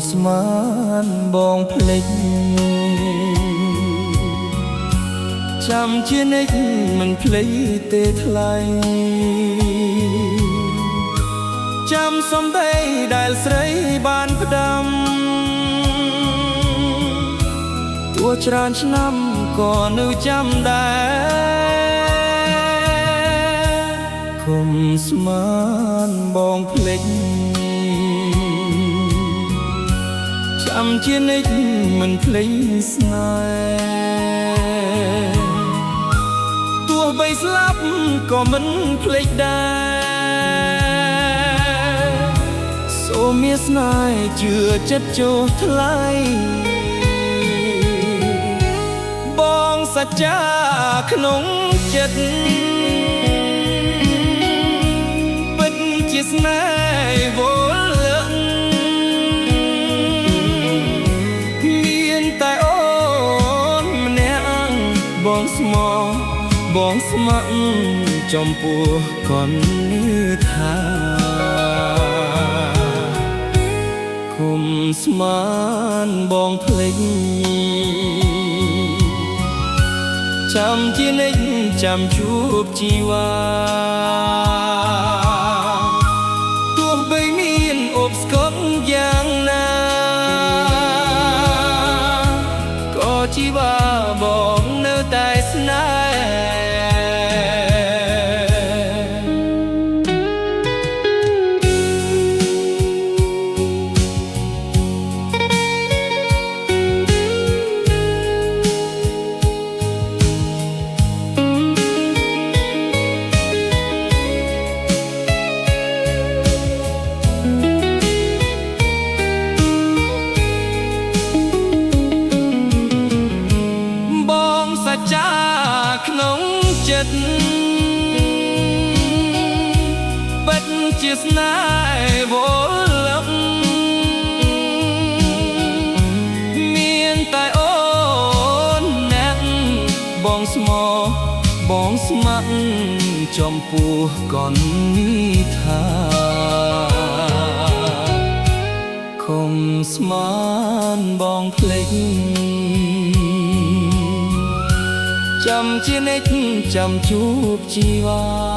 ស្មានបងភ្លេចចាំជានិច្ចមិនភ្លេចទេថ្លៃចាំសំដីដែលស្រីបានផ្ដាំទោះច្រើនឆ្នាំក៏នៅចាំដែរគុំស្មានបងភ្លេចចាំជានិច្ចមិនភ្លេចស្នេហ៍ទោះបីស្លាប់ក៏មិនភ្លេចដែរសូមមានស្នេហ៍ជឿចិត្តចុះថ្លៃបងសច្ចាក្នុងចិត្តពិតជាស្នេហ៍វល់បងស្ម័គ្រចំពោះកននេះថាគុំស្មានបងភ្លេចចាំជានិច្ចចាំជួបជីវ៉ាទោះបីមានអបស្កប់យ៉ាងណាក៏ជីវ៉ាបងនៅតែស្នេហ៍ក្នុងចិត្តពិតជាស្នេហ៍វល់មានតែអូនអ្នកបងស្មោះបងស្ម័គ្រចំពោះកននេះថាគុំស្មានបងភ្លេចចាំជានិច្ចចាំជួបជីវ៉ា